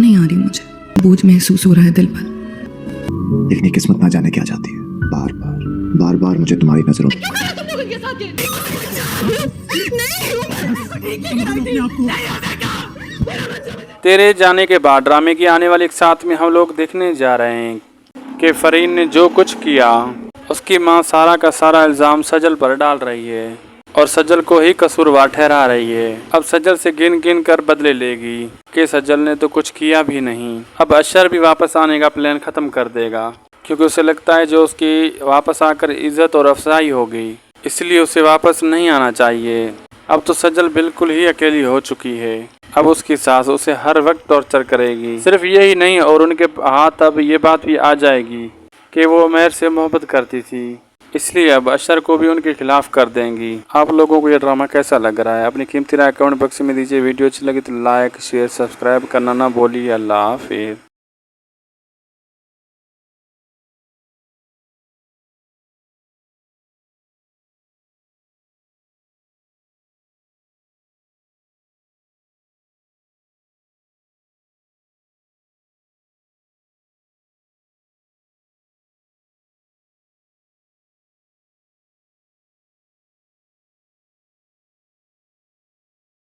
नहीं आ रही, मुझे बोझ महसूस हो रहा है दिल पर। लेकिन किस्मत ना जाने क्या चाहती है, बार बार मुझे तुम्हारी नजरों तेरे जाने के बाद ड्रामे की आने वाली एक साथ में हम लोग देखने जा रहे हैं कि फरीन ने जो कुछ किया उसकी मां सारा का सारा इल्जाम सजल पर डाल रही है और सजल को ही कसूरवार ठहरा रही है। अब सजल से गिन गिन कर बदले लेगी कि सजल ने तो कुछ किया भी नहीं। अब अशर भी वापस आने का प्लान खत्म कर देगा क्योंकि उसे लगता है जो उसकी वापस आकर इज्जत और अफजाई होगी, इसलिए उसे वापस नहीं आना चाहिए। अब तो सजल बिल्कुल ही अकेली हो चुकी है। अब उसकी सास उसे हर वक्त टॉर्चर करेगी। सिर्फ यही नहीं और उनके हाथ अब ये बात भी आ जाएगी कि वो उमैर से मोहब्बत करती थी, इसलिए अब अशर को भी उनके खिलाफ कर देंगी। आप लोगों को ये ड्रामा कैसा लग रहा है? अपनी कीमती राय कमेंट बॉक्स में दीजिए। वीडियो अच्छी लगी तो लाइक शेयर सब्सक्राइब करना ना भूलिए। अल्लाह हाफिज़।